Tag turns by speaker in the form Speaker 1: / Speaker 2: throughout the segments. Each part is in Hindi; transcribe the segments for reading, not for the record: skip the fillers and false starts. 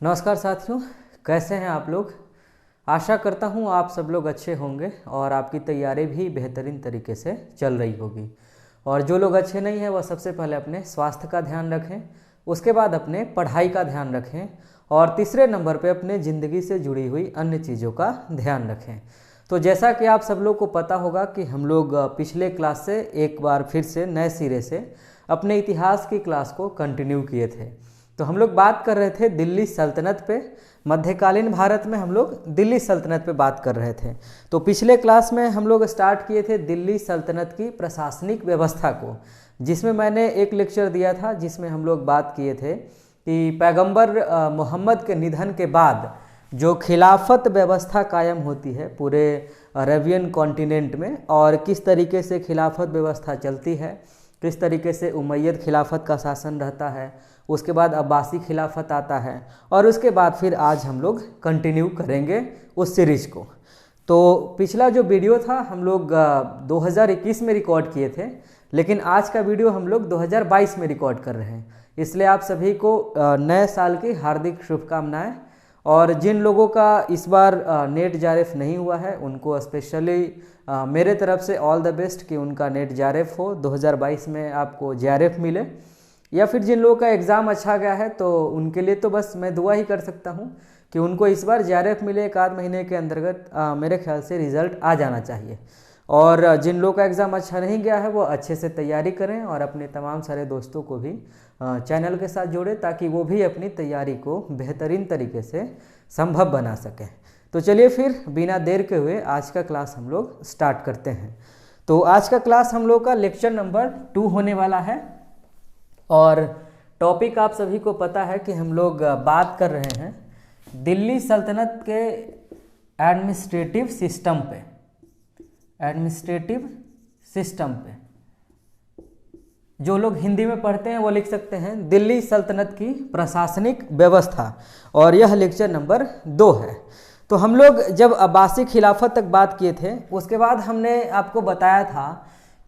Speaker 1: नमस्कार साथियों, कैसे हैं आप लोग। आशा करता हूं आप सब लोग अच्छे होंगे और आपकी तैयारी भी बेहतरीन तरीके से चल रही होगी। और जो लोग अच्छे नहीं हैं वह सबसे पहले अपने स्वास्थ्य का ध्यान रखें, उसके बाद अपने पढ़ाई का ध्यान रखें और तीसरे नंबर पे अपने ज़िंदगी से जुड़ी हुई अन्य चीज़ों का ध्यान रखें। तो जैसा कि आप सब लोग को पता होगा कि हम लोग पिछले क्लास से एक बार फिर से नए सिरे से अपने इतिहास की क्लास को कंटिन्यू किए थे। तो हम लोग बात कर रहे थे दिल्ली सल्तनत पे। मध्यकालीन भारत में हम लोग दिल्ली सल्तनत पे बात कर रहे थे। तो पिछले क्लास में हम लोग स्टार्ट किए थे दिल्ली सल्तनत की प्रशासनिक व्यवस्था को, जिसमें मैंने एक लेक्चर दिया था जिसमें हम लोग बात किए थे कि पैगंबर मोहम्मद के निधन के बाद जो खिलाफत व्यवस्था कायम होती है पूरे अरबियन कॉन्टिनेंट में, और किस तरीके से खिलाफत व्यवस्था चलती है, किस तरीके से उमैयद खिलाफत का शासन रहता है, उसके बाद अब्बासी खिलाफत आता है, और उसके बाद फिर आज हम लोग कंटिन्यू करेंगे उस सीरीज को। तो पिछला जो वीडियो था हम लोग 2021 में रिकॉर्ड किए थे, लेकिन आज का वीडियो हम लोग 2022 में रिकॉर्ड कर रहे हैं। इसलिए आप सभी को नए साल की हार्दिक शुभकामनाएं। और जिन लोगों का इस बार नेट जारेफ नहीं हुआ है उनको स्पेशली मेरे तरफ से ऑल द बेस्ट कि उनका नेट जारेफ हो, 2022 में आपको जारेफ मिले। या फिर जिन लोगों का एग्ज़ाम अच्छा गया है तो उनके लिए तो बस मैं दुआ ही कर सकता हूँ कि उनको इस बार जारेफ मिले। एक आध महीने के अंतर्गत मेरे ख्याल से रिज़ल्ट आ जाना चाहिए। और जिन लोगों का एग्ज़ाम अच्छा नहीं गया है वो अच्छे से तैयारी करें और अपने तमाम सारे दोस्तों को भी चैनल के साथ जोड़ें ताकि वो भी अपनी तैयारी को बेहतरीन तरीके से संभव बना सकें। तो चलिए फिर बिना देर के हुए आज का क्लास हम लोग स्टार्ट करते हैं। तो आज का क्लास हम लोग का लेक्चर नंबर 2 होने वाला है और टॉपिक आप सभी को पता है कि हम लोग बात कर रहे हैं दिल्ली सल्तनत के एडमिनिस्ट्रेटिव सिस्टम पे। एडमिनिस्ट्रेटिव सिस्टम पे जो लोग हिंदी में पढ़ते हैं वो लिख सकते हैं दिल्ली सल्तनत की प्रशासनिक व्यवस्था, और यह लेक्चर नंबर 2 है। तो हम लोग जब अब्बासी खिलाफत तक बात किए थे उसके बाद हमने आपको बताया था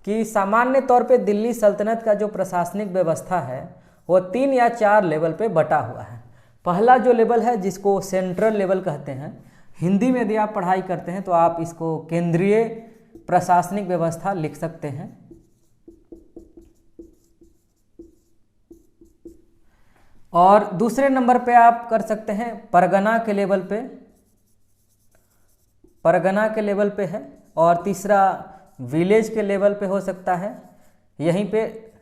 Speaker 1: कि सामान्य तौर पे दिल्ली सल्तनत का जो प्रशासनिक व्यवस्था है वो 3 या 4 लेवल पे बटा हुआ है। पहला जो लेवल है जिसको सेंट्रल लेवल कहते हैं, हिंदी में यदि आप पढ़ाई करते हैं तो आप इसको केंद्रीय प्रशासनिक व्यवस्था लिख सकते हैं। और दूसरे नंबर पे आप कर सकते हैं परगना के लेवल पे, परगना के लेवल पे है। और तीसरा विलेज के लेवल पे हो सकता है, यहीं पे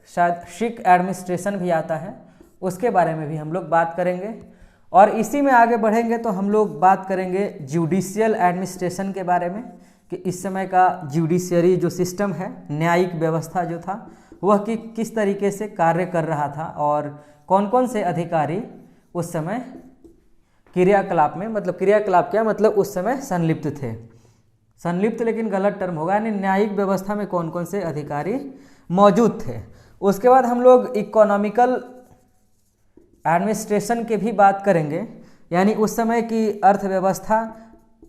Speaker 1: शायद शिक एडमिनिस्ट्रेशन भी आता है, उसके बारे में भी हम लोग बात करेंगे। और इसी में आगे बढ़ेंगे तो हम लोग बात करेंगे जुडिशियल एडमिनिस्ट्रेशन के बारे में कि इस समय का जुडिशरी जो सिस्टम है, न्यायिक व्यवस्था जो था वह किस तरीके से कार्य कर रहा था और कौन कौन से अधिकारी उस समय क्रियाकलाप में, मतलब क्रियाकलाप क्या मतलब उस समय संलिप्त थे, संलिप्त लेकिन गलत टर्म होगा, यानी न्यायिक व्यवस्था में कौन कौन से अधिकारी मौजूद थे। उसके बाद हम लोग इकोनॉमिकल एडमिनिस्ट्रेशन के भी बात करेंगे, यानी उस समय की अर्थव्यवस्था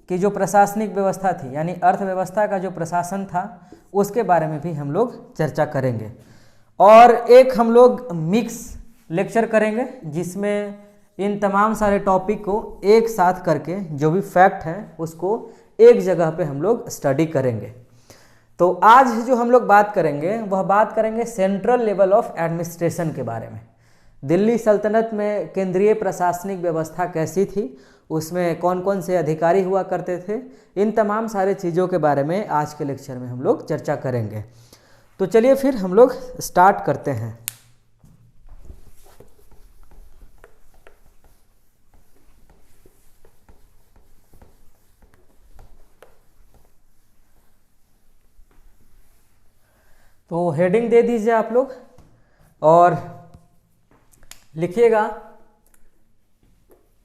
Speaker 1: की जो प्रशासनिक व्यवस्था थी, यानी अर्थव्यवस्था का जो प्रशासन था उसके बारे में भी हम लोग चर्चा करेंगे। और एक हम लोग मिक्स लेक्चर करेंगे जिसमें इन तमाम सारे टॉपिक को एक साथ करके जो भी फैक्ट हैं उसको एक जगह पे हम लोग स्टडी करेंगे। तो आज जो हम लोग बात करेंगे वह बात करेंगे सेंट्रल लेवल ऑफ एडमिनिस्ट्रेशन के बारे में। दिल्ली सल्तनत में केंद्रीय प्रशासनिक व्यवस्था कैसी थी, उसमें कौन कौन से अधिकारी हुआ करते थे, इन तमाम सारे चीज़ों के बारे में आज के लेक्चर में हम लोग चर्चा करेंगे। तो चलिए फिर हम लोग स्टार्ट करते हैं। तो हेडिंग दे दीजिए आप लोग और लिखिएगा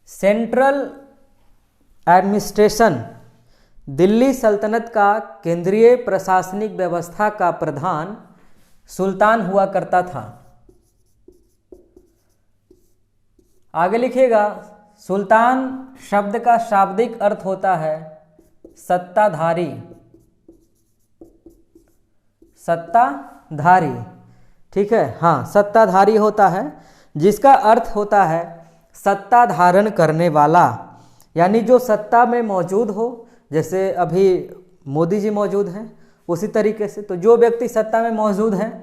Speaker 1: सेंट्रल एडमिनिस्ट्रेशन। दिल्ली सल्तनत का केंद्रीय प्रशासनिक व्यवस्था का प्रधान सुल्तान हुआ करता था। आगे लिखिएगा सुल्तान शब्द का शाब्दिक अर्थ होता है सत्ताधारी, सत्ताधारी, ठीक है, हाँ सत्ताधारी होता है, जिसका अर्थ होता है सत्ता धारण करने वाला, यानी जो सत्ता में मौजूद हो, जैसे अभी मोदी जी मौजूद हैं उसी तरीके से, तो जो व्यक्ति सत्ता में मौजूद हैं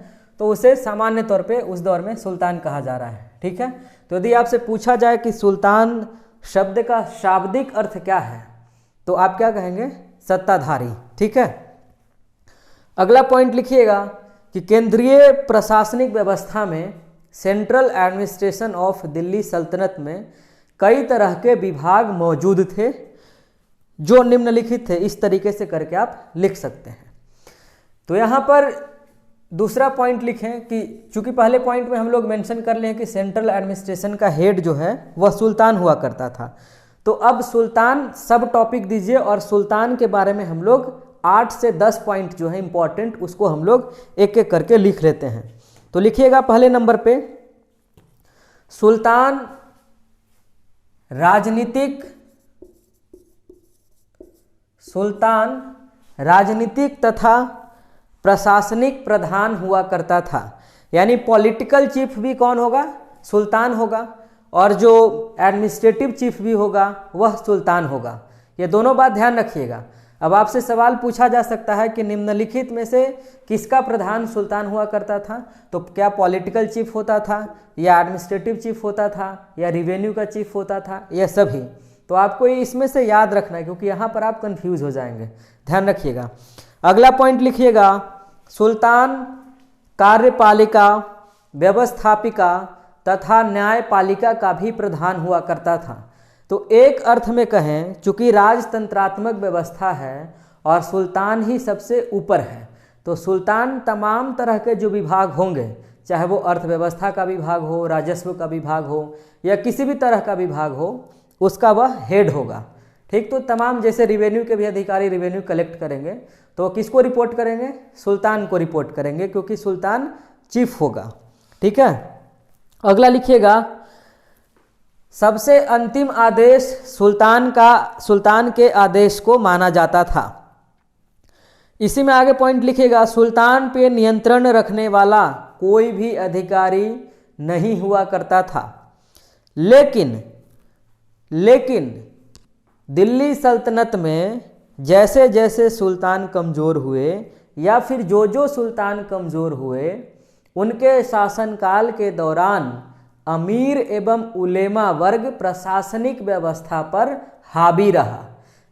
Speaker 1: तो उसे सामान्य तौर पे उस दौर में सुल्तान कहा जा रहा है। ठीक है, तो यदि आपसे पूछा जाए कि सुल्तान शब्द का शाब्दिक अर्थ क्या है तो आप क्या कहेंगे? सत्ताधारी। ठीक है, अगला पॉइंट लिखिएगा कि केंद्रीय प्रशासनिक व्यवस्था में सेंट्रल एडमिनिस्ट्रेशन ऑफ दिल्ली सल्तनत में कई तरह के विभाग मौजूद थे जो निम्नलिखित थे। इस तरीके से करके आप लिख सकते हैं। तो यहाँ पर दूसरा पॉइंट लिखें कि चूंकि पहले पॉइंट में हम लोग मेंशन कर लें कि सेंट्रल एडमिनिस्ट्रेशन का हेड जो है वह सुल्तान हुआ करता था, तो अब सुल्तान सब टॉपिक दीजिए और सुल्तान के बारे में हम लोग 8 से 10 पॉइंट जो है इंपॉर्टेंट उसको हम लोग एक एक करके लिख लेते हैं। तो लिखिएगा पहले नंबर पे, सुल्तान राजनीतिक तथा प्रशासनिक प्रधान हुआ करता था। यानी पॉलिटिकल चीफ भी कौन होगा? सुल्तान होगा, और जो एडमिनिस्ट्रेटिव चीफ भी होगा वह सुल्तान होगा। ये दोनों बात ध्यान रखिएगा। अब आपसे सवाल पूछा जा सकता है कि निम्नलिखित में से किसका प्रधान सुल्तान हुआ करता था? तो क्या पॉलिटिकल चीफ होता था, या एडमिनिस्ट्रेटिव चीफ होता था, या रिवेन्यू का चीफ होता था, या सभी? तो आपको इसमें से याद रखना है क्योंकि यहाँ पर आप कंफ्यूज हो जाएंगे, ध्यान रखिएगा। अगला पॉइंट लिखिएगा, सुल्तान कार्यपालिका, व्यवस्थापिका तथा न्यायपालिका का भी प्रधान हुआ करता था। तो एक अर्थ में कहें, चूंकि राजतंत्रात्मक व्यवस्था है और सुल्तान ही सबसे ऊपर है, तो सुल्तान तमाम तरह के जो विभाग होंगे, चाहे वो अर्थव्यवस्था का विभाग हो, राजस्व का विभाग हो, या किसी भी तरह का विभाग हो, उसका वह हेड होगा। ठीक, तो तमाम जैसे रिवेन्यू के भी अधिकारी रिवेन्यू कलेक्ट करेंगे तो किसको रिपोर्ट करेंगे? सुल्तान को रिपोर्ट करेंगे, क्योंकि सुल्तान चीफ होगा। ठीक है, अगला लिखिएगा, सबसे अंतिम आदेश सुल्तान के आदेश को माना जाता था। इसी में आगे पॉइंट लिखिएगा, सुल्तान पे नियंत्रण रखने वाला कोई भी अधिकारी नहीं हुआ करता था। लेकिन दिल्ली सल्तनत में जैसे जैसे सुल्तान कमज़ोर हुए, या फिर जो सुल्तान कमज़ोर हुए, उनके शासनकाल के दौरान अमीर एवं उलेमा वर्ग प्रशासनिक व्यवस्था पर हावी रहा।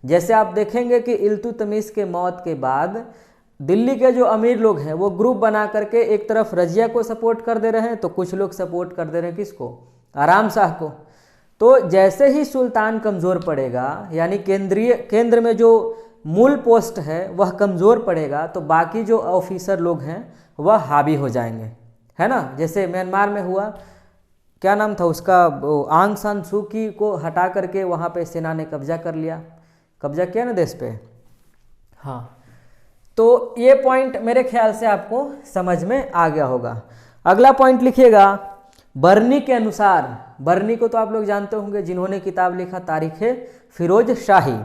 Speaker 1: जैसे आप देखेंगे कि इल्तुतमिश के मौत के बाद दिल्ली के जो अमीर लोग हैं वो ग्रुप बना करके एक तरफ रजिया को सपोर्ट कर दे रहे हैं, तो कुछ लोग सपोर्ट कर दे रहे हैं किसको? आराम शाह को। तो जैसे ही सुल्तान कमज़ोर पड़ेगा, यानी केंद्र में जो मूल पोस्ट है वह कमज़ोर पड़ेगा, तो बाकी जो ऑफिसर लोग हैं वह हावी हो जाएंगे, है ना। जैसे म्यांमार में हुआ, क्या नाम था उसका, आंग सान सू की को हटा करके वहाँ पे सेना ने कब्जा किया ना देश पे। हाँ, तो ये पॉइंट मेरे ख्याल से आपको समझ में आ गया होगा। अगला पॉइंट लिखिएगा, बर्नी के अनुसार, बर्नी को तो आप लोग जानते होंगे जिन्होंने किताब लिखा तारीख़ फिरोज शाही।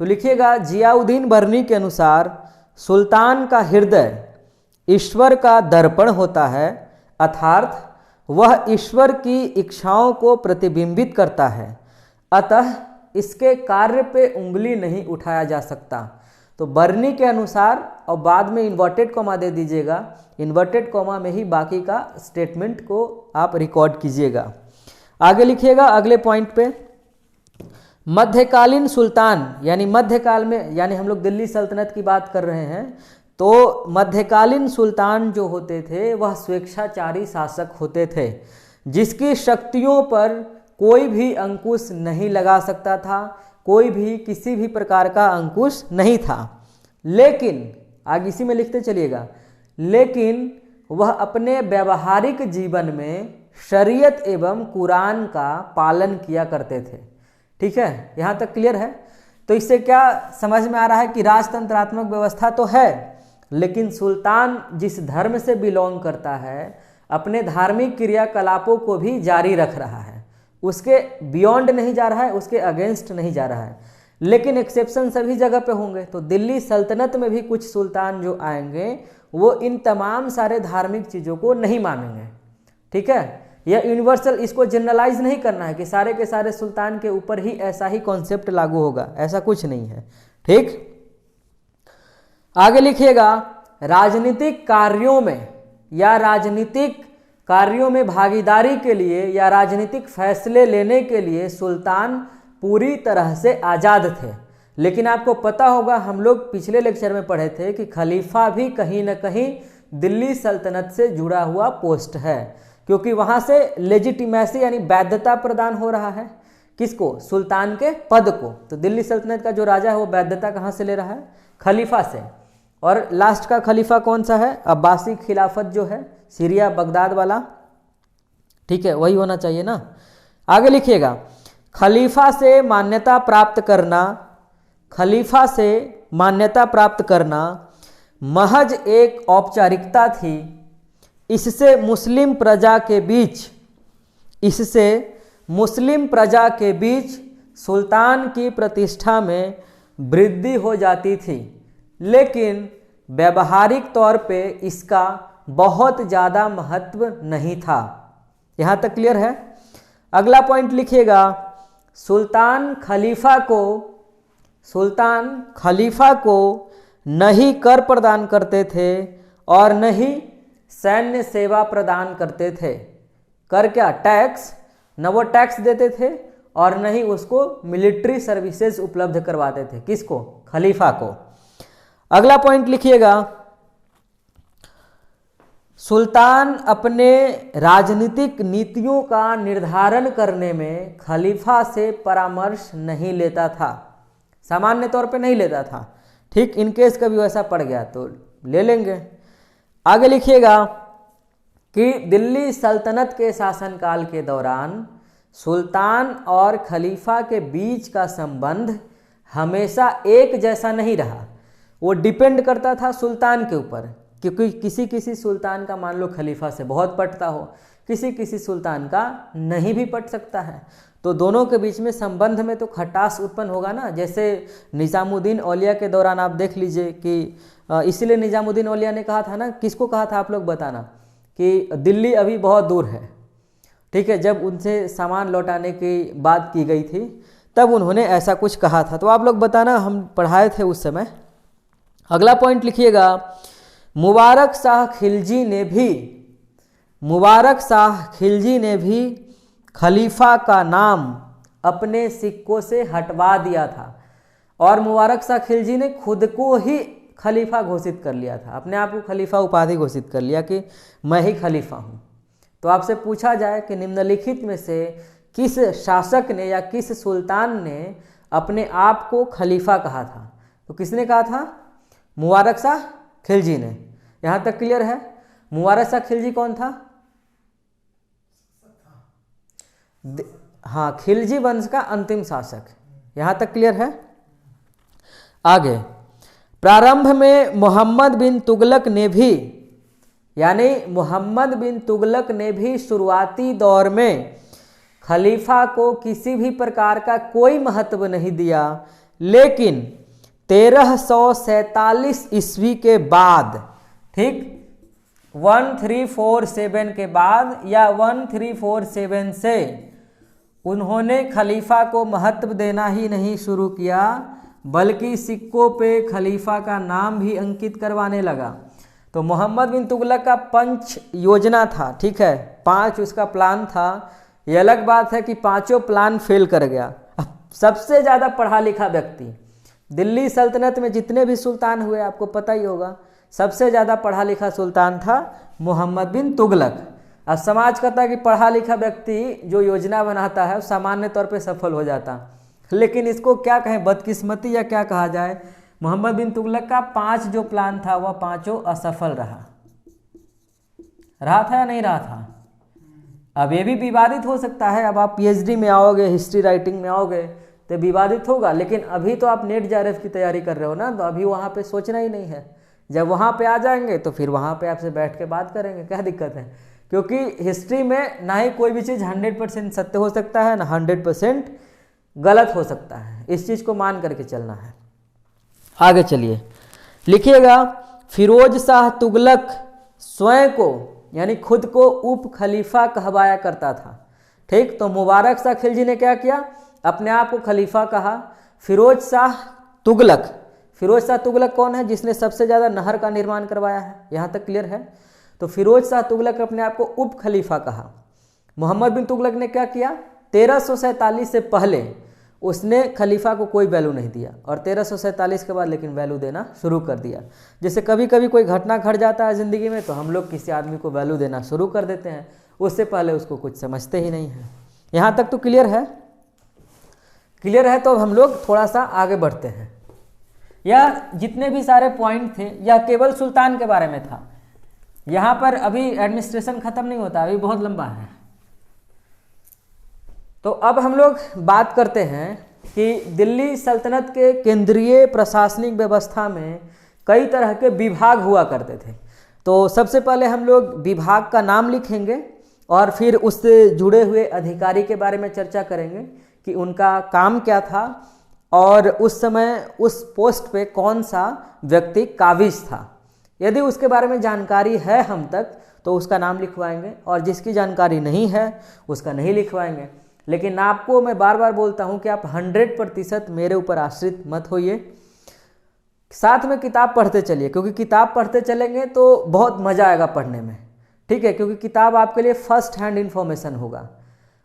Speaker 1: तो लिखिएगा, जियाउद्दीन बर्नी के अनुसार सुल्तान का हृदय ईश्वर का दर्पण होता है, अर्थात वह ईश्वर की इच्छाओं को प्रतिबिंबित करता है, अतः इसके कार्य पे उंगली नहीं उठाया जा सकता। तो बर्नी के अनुसार, और बाद में इन्वर्टेड कॉमा दे दीजिएगा, इन्वर्टेड कॉमा में ही बाकी का स्टेटमेंट को आप रिकॉर्ड कीजिएगा। आगे लिखिएगा अगले पॉइंट पे, मध्यकालीन सुल्तान, यानी मध्यकाल में, यानी हम लोग दिल्ली सल्तनत की बात कर रहे हैं, तो मध्यकालीन सुल्तान जो होते थे वह स्वेच्छाचारी शासक होते थे, जिसकी शक्तियों पर कोई भी अंकुश नहीं लगा सकता था, कोई भी किसी भी प्रकार का अंकुश नहीं था। लेकिन आगे इसी में लिखते चलिएगा, लेकिन वह अपने व्यवहारिक जीवन में शरीयत एवं कुरान का पालन किया करते थे। ठीक है, यहाँ तक क्लियर है। तो इससे क्या समझ में आ रहा है कि राजतंत्रात्मक व्यवस्था तो है, लेकिन सुल्तान जिस धर्म से बिलोंग करता है अपने धार्मिक क्रियाकलापों को भी जारी रख रहा है, उसके बियॉन्ड नहीं जा रहा है, उसके अगेंस्ट नहीं जा रहा है। लेकिन एक्सेप्शन सभी जगह पे होंगे, तो दिल्ली सल्तनत में भी कुछ सुल्तान जो आएंगे वो इन तमाम सारे धार्मिक चीज़ों को नहीं मानेंगे। ठीक है, यह यूनिवर्सल, इसको जनरलाइज नहीं करना है कि सारे के सारे सुल्तान के ऊपर ही ऐसा ही कॉन्सेप्ट लागू होगा, ऐसा कुछ नहीं है। ठीक, आगे लिखिएगा, राजनीतिक कार्यों में या राजनीतिक कार्यों में भागीदारी के लिए या राजनीतिक फैसले लेने के लिए सुल्तान पूरी तरह से आज़ाद थे। लेकिन आपको पता होगा, हम लोग पिछले लेक्चर में पढ़े थे कि खलीफा भी कहीं ना कहीं दिल्ली सल्तनत से जुड़ा हुआ पोस्ट है, क्योंकि वहाँ से लेजिटिमेसी यानी वैधता प्रदान हो रहा है। किसको? सुल्तान के पद को। तो दिल्ली सल्तनत का जो राजा है वो वैधता कहाँ से ले रहा है? खलीफा से। और लास्ट का खलीफा कौन सा है? अब्बासी खिलाफत जो है, सीरिया बगदाद वाला, ठीक है, वही होना चाहिए ना। आगे लिखिएगा, खलीफा से मान्यता प्राप्त करना, खलीफा से मान्यता प्राप्त करना महज एक औपचारिकता थी। इससे मुस्लिम प्रजा के बीच, इससे मुस्लिम प्रजा के बीच सुल्तान की प्रतिष्ठा में वृद्धि हो जाती थी, लेकिन व्यावहारिक तौर पे इसका बहुत ज़्यादा महत्व नहीं था। यहाँ तक क्लियर है? अगला पॉइंट लिखिएगा, सुल्तान खलीफा को न ही कर प्रदान करते थे और न ही सैन्य सेवा प्रदान करते थे। कर क्या? टैक्स। न वो टैक्स देते थे और न ही उसको मिलिट्री सर्विसेज उपलब्ध करवाते थे। किसको? खलीफा को। अगला पॉइंट लिखिएगा, सुल्तान अपने राजनीतिक नीतियों का निर्धारण करने में खलीफा से परामर्श नहीं लेता था, सामान्य तौर पे नहीं लेता था। ठीक, इनकेस कभी वैसा पड़ गया तो ले लेंगे। आगे लिखिएगा कि दिल्ली सल्तनत के शासनकाल के दौरान सुल्तान और खलीफा के बीच का संबंध हमेशा एक जैसा नहीं रहा। वो डिपेंड करता था सुल्तान के ऊपर, क्योंकि किसी किसी सुल्तान का मान लो खलीफा से बहुत पटता हो, किसी किसी सुल्तान का नहीं भी पट सकता है। तो दोनों के बीच में संबंध में तो खटास उत्पन्न होगा ना। जैसे निज़ामुद्दीन औलिया के दौरान आप देख लीजिए कि इसीलिए निज़ामुद्दीन औलिया ने कहा था ना, किसको कहा था आप लोग बताना, कि दिल्ली अभी बहुत दूर है। ठीक है, जब उनसे सामान लौटाने की बात की गई थी तब उन्होंने ऐसा कुछ कहा था। तो आप लोग बताना, हम पढ़ाए थे उस समय। अगला पॉइंट लिखिएगा, मुबारक शाह खिलजी ने भी खलीफा का नाम अपने सिक्कों से हटवा दिया था। और मुबारक शाह खिलजी ने खुद को ही खलीफा घोषित कर लिया था, अपने आप को खलीफा उपाधि घोषित कर लिया कि मैं ही खलीफा हूँ। तो आपसे पूछा जाए कि निम्नलिखित में से किस शासक ने या किस सुल्तान ने अपने आप को खलीफा कहा था, तो किसने कहा था? मुबारक शाह खिलजी ने। यहाँ तक क्लियर है? मुबारक शाह खिलजी कौन था? हाँ, खिलजी वंश का अंतिम शासक। यहाँ तक क्लियर है? आगे, प्रारंभ में मोहम्मद बिन तुगलक ने भी शुरुआती दौर में खलीफा को किसी भी प्रकार का कोई महत्व नहीं दिया, लेकिन 1347 ईस्वी के बाद, ठीक, 1347 के बाद या 1347 से उन्होंने खलीफा को महत्व देना ही नहीं शुरू किया, बल्कि सिक्कों पे खलीफा का नाम भी अंकित करवाने लगा। तो मोहम्मद बिन तुगलक का पंच योजना था, ठीक है, 5 उसका प्लान था। ये अलग बात है कि पांचों प्लान फेल कर गया। सबसे ज़्यादा पढ़ा लिखा व्यक्ति दिल्ली सल्तनत में जितने भी सुल्तान हुए आपको पता ही होगा, सबसे ज़्यादा पढ़ा लिखा सुल्तान था मोहम्मद बिन तुगलक। अब समाज कहता है कि पढ़ा लिखा व्यक्ति जो योजना बनाता है सामान्य तौर पे सफल हो जाता, लेकिन इसको क्या कहें, बदकिस्मती या क्या कहा जाए, मोहम्मद बिन तुगलक का 5 जो प्लान था वह पांचों असफल रहा था या नहीं रहा था? अब ये भी विवादित हो सकता है। अब आप पीएचडी में आओगे, हिस्ट्री राइटिंग में आओगे तो विवादित होगा, लेकिन अभी तो आप नेट जेआरएफ की तैयारी कर रहे हो ना, तो अभी वहाँ पे सोचना ही नहीं है। जब वहाँ पे आ जाएंगे तो फिर वहाँ पे आपसे बैठ के बात करेंगे, क्या दिक्कत है? क्योंकि हिस्ट्री में ना ही कोई भी चीज़ 100% सत्य हो सकता है, ना 100% गलत हो सकता है। इस चीज़ को मान करके चलना है। आगे चलिए, लिखिएगा, फिरोज शाह तुगलक स्वयं को यानी खुद को उप खलीफा कहवाया करता था। ठीक, तो मुबारक शाह खिलजी ने क्या किया, अपने आप को खलीफा कहा। फिरोज शाह तुगलक, फिरोज शाह तुगलक कौन है, जिसने सबसे ज़्यादा नहर का निर्माण करवाया है, यहाँ तक क्लियर है। तो फिरोज शाह तुगलक अपने आप को उप खलीफा कहा। मोहम्मद बिन तुगलक ने क्या किया, 1347 से पहले उसने खलीफा को कोई वैल्यू नहीं दिया और 1347 के बाद लेकिन वैल्यू देना शुरू कर दिया। जैसे कभी कभी कोई घटना घट जाता है ज़िंदगी में तो हम लोग किसी आदमी को वैल्यू देना शुरू कर देते हैं, उससे पहले उसको कुछ समझते ही नहीं हैं। यहाँ तक तो क्लियर है? क्लियर है तो हम लोग थोड़ा सा आगे बढ़ते हैं। यह जितने भी सारे पॉइंट थे यह केवल सुल्तान के बारे में था। यहाँ पर अभी एडमिनिस्ट्रेशन खत्म नहीं होता, अभी बहुत लंबा है। तो अब हम लोग बात करते हैं कि दिल्ली सल्तनत के केंद्रीय प्रशासनिक व्यवस्था में कई तरह के विभाग हुआ करते थे। तो सबसे पहले हम लोग विभाग का नाम लिखेंगे और फिर उससे जुड़े हुए अधिकारी के बारे में चर्चा करेंगे कि उनका काम क्या था और उस समय उस पोस्ट पे कौन सा व्यक्ति काबिज था। यदि उसके बारे में जानकारी है हम तक तो उसका नाम लिखवाएंगे और जिसकी जानकारी नहीं है उसका नहीं लिखवाएंगे। लेकिन आपको मैं बार बार बोलता हूं कि आप 100% मेरे ऊपर आश्रित मत होइए, साथ में किताब पढ़ते चलिए, क्योंकि किताब पढ़ते चलेंगे तो बहुत मज़ा आएगा पढ़ने में। ठीक है, क्योंकि किताब आपके लिए फर्स्ट हैंड इन्फॉर्मेशन होगा।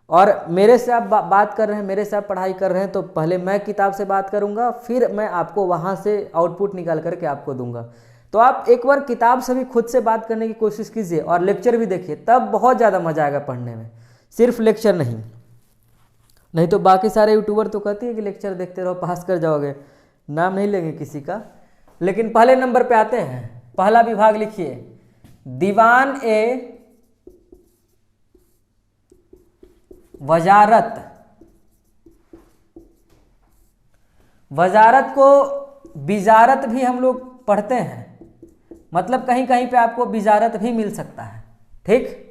Speaker 1: और मेरे से आप बात कर रहे हैं, मेरे से आप पढ़ाई कर रहे हैं, तो पहले मैं किताब से बात करूंगा, फिर मैं आपको वहाँ से आउटपुट निकाल करके आपको दूंगा। तो आप एक बार किताब से भी खुद से बात करने की कोशिश कीजिए और लेक्चर भी देखिए, तब बहुत ज़्यादा मज़ा आएगा पढ़ने में, सिर्फ लेक्चर नहीं तो बाकी सारे यूट्यूबर तो कहती है कि लेक्चर देखते रहो पास कर जाओगे, नाम नहीं लेंगे किसी का। लेकिन पहले नंबर पे आते हैं, पहला विभाग लिखिए दीवान ए वजारत। वजारत को विजारत भी हम लोग पढ़ते हैं, मतलब कहीं कहीं पे आपको विजारत भी मिल सकता है। ठीक,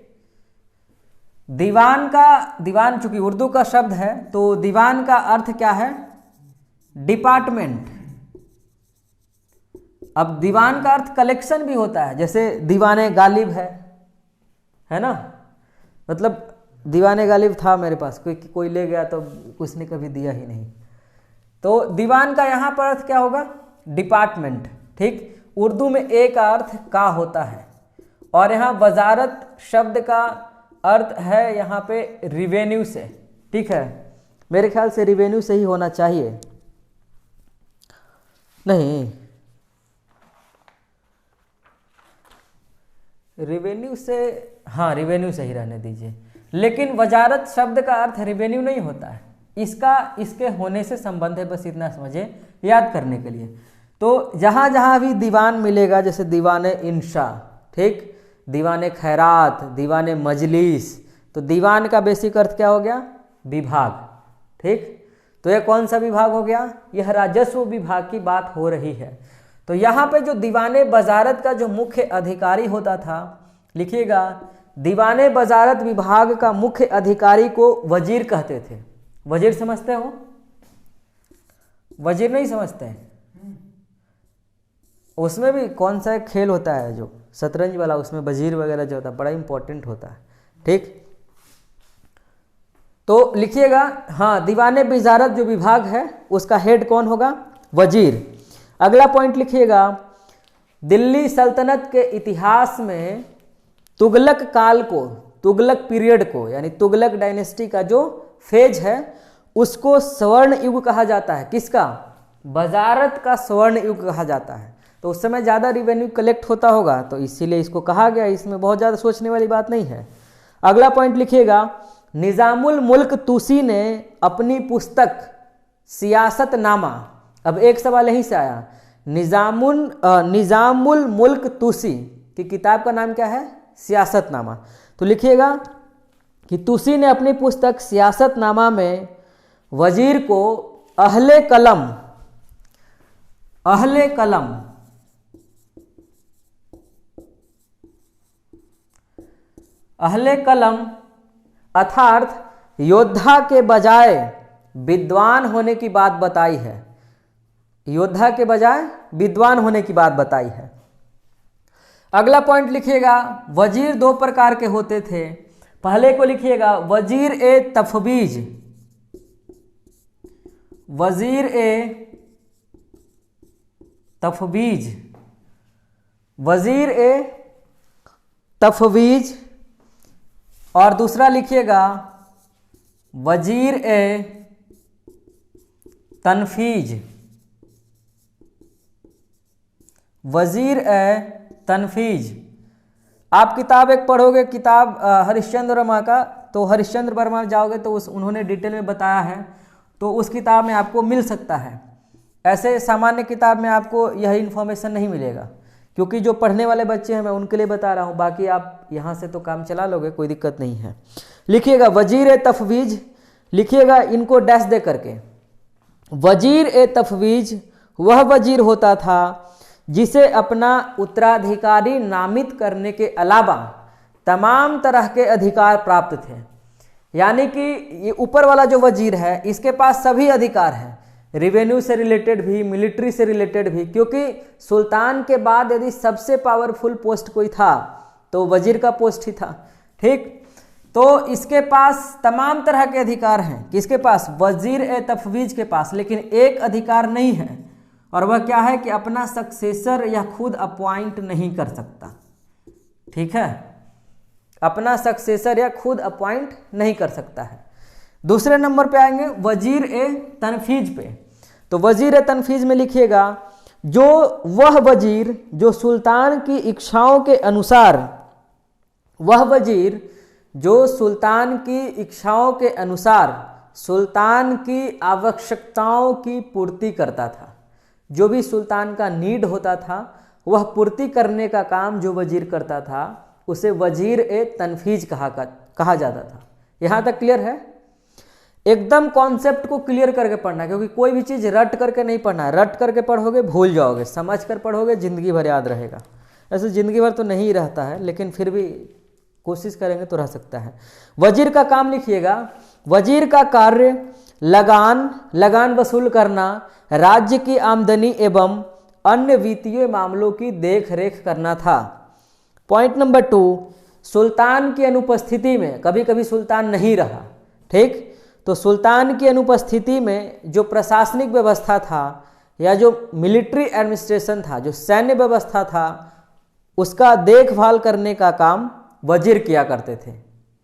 Speaker 1: दीवान चूंकि उर्दू का शब्द है तो दीवान का अर्थ क्या है, डिपार्टमेंट। अब दीवान का अर्थ कलेक्शन भी होता है, जैसे दीवाने गालिब है ना, मतलब दीवाने गालिब था मेरे पास, कोई ले गया तो उसने कभी दिया ही नहीं। तो दीवान का यहाँ पर अर्थ क्या होगा, डिपार्टमेंट। ठीक, उर्दू में एक अर्थ का होता है और यहाँ वजारत शब्द का अर्थ है यहाँ पे रिवेन्यू से। ठीक है, मेरे ख्याल से रिवेन्यू से ही होना चाहिए, नहीं रिवेन्यू से, हाँ रिवेन्यू से ही रहने दीजिए। लेकिन वजारत शब्द का अर्थ रिवेन्यू नहीं होता है, इसके होने से संबंध है, बस इतना समझे याद करने के लिए। तो जहाँ जहाँ भी दीवान मिलेगा, जैसे दीवाने इंशा, ठीक, दीवाने खैरात, दीवाने मजलिस, तो दीवान का बेसिक अर्थ क्या हो गया, विभाग। ठीक, तो यह कौन सा विभाग हो गया, यह राजस्व विभाग की बात हो रही है। तो यहाँ पे जो दीवाने वजारत का जो मुख्य अधिकारी होता था, लिखिएगा दीवाने वजारत विभाग का मुख्य अधिकारी को वजीर कहते थे। वजीर समझते हो, वजीर नहीं समझते हैं? उसमें भी कौन सा एक खेल होता है जो शतरंज वाला, उसमें वजीर वगैरह जो होता है बड़ा इंपॉर्टेंट होता है। ठीक, तो लिखिएगा, हाँ दीवाने वजारत जो विभाग है उसका हेड कौन होगा, वजीर। अगला पॉइंट लिखिएगा, दिल्ली सल्तनत के इतिहास में तुगलक काल को, तुगलक पीरियड को, यानी तुगलक डायनेस्टी का जो फेज है उसको स्वर्ण युग कहा जाता है। किसका, वजारत का स्वर्ण युग कहा जाता है। तो उस समय ज़्यादा रिवेन्यू कलेक्ट होता होगा तो इसीलिए इसको कहा गया, इसमें बहुत ज़्यादा सोचने वाली बात नहीं है। अगला पॉइंट लिखिएगा, निज़ामुल मुल्क तुसी ने अपनी पुस्तक सियासतनामा, अब एक सवाल यहीं से आया, निज़ामुल मुल्क तुसी की किताब का नाम क्या है, सियासतनामा। तो लिखिएगा कि तुसी ने अपनी पुस्तक सियासतनामा में वजीर को अहले कलम अर्थात योद्धा के बजाय विद्वान होने की बात बताई है, योद्धा के बजाय विद्वान होने की बात बताई है। अगला पॉइंट लिखिएगा, वजीर दो प्रकार के होते थे। पहले को लिखिएगा वजीर ए तफवीज, वजीर ए तफवीज, वजीर ए तफवीज, और दूसरा लिखिएगा वजीर ए तनफीज, वजीर ए तनफीज। आप किताब एक पढ़ोगे, किताब हरिश्चंद्र वर्मा का, तो हरिश्चंद्र वर्मा जाओगे तो उन्होंने डिटेल में बताया है, तो उस किताब में आपको मिल सकता है। ऐसे सामान्य किताब में आपको यह इन्फॉर्मेशन नहीं मिलेगा, क्योंकि जो पढ़ने वाले बच्चे हैं मैं उनके लिए बता रहा हूँ, बाकी आप यहाँ से तो काम चला लोगे, कोई दिक्कत नहीं है। लिखिएगा वजीर ए तफवीज, लिखिएगा इनको डैश दे करके। वजीर ए तफवीज वह वजीर होता था जिसे अपना उत्तराधिकारी नामित करने के अलावा तमाम तरह के अधिकार प्राप्त थे। यानी कि ये ऊपर वाला जो वजीर है इसके पास सभी अधिकार हैं, रिवेन्यू से रिलेटेड भी, मिलिट्री से रिलेटेड भी, क्योंकि सुल्तान के बाद यदि सबसे पावरफुल पोस्ट कोई था तो वजीर का पोस्ट ही था। ठीक, तो इसके पास तमाम तरह के अधिकार हैं। किसके पास? वजीर ए तफवीज के पास। लेकिन एक अधिकार नहीं है, और वह क्या है कि अपना सक्सेसर या खुद अपॉइंट नहीं कर सकता। ठीक है, अपना सक्सेसर या खुद अपॉइंट नहीं कर सकता है। दूसरे नंबर पे आएंगे वजीर ए तनफीज पे। तो वजीर ए तनफीज में लिखिएगा जो वह वजीर जो सुल्तान की इच्छाओं के अनुसार, वह वजीर जो सुल्तान की इच्छाओं के अनुसार सुल्तान की आवश्यकताओं की पूर्ति करता था। जो भी सुल्तान का नीड होता था वह पूर्ति करने का काम जो वजीर करता था उसे वजीर ए तनफीज कहा जाता था। यहाँ तक क्लियर है? एकदम कॉन्सेप्ट को क्लियर करके पढ़ना, क्योंकि कोई भी चीज़ रट करके नहीं पढ़ना है। रट करके पढ़ोगे भूल जाओगे, समझ कर पढ़ोगे जिंदगी भर याद रहेगा। ऐसे जिंदगी भर तो नहीं रहता है, लेकिन फिर भी कोशिश करेंगे तो रह सकता है। वजीर का काम लिखिएगा, वजीर का कार्य लगान वसूल करना, राज्य की आमदनी एवं अन्य वित्तीय मामलों की देख रेख करना था। पॉइंट नंबर 2, सुल्तान की अनुपस्थिति में, कभी कभी सुल्तान नहीं रहा, ठीक, तो सुल्तान की अनुपस्थिति में जो प्रशासनिक व्यवस्था था या जो मिलिट्री एडमिनिस्ट्रेशन था, जो सैन्य व्यवस्था था, उसका देखभाल करने का काम वजीर किया करते थे।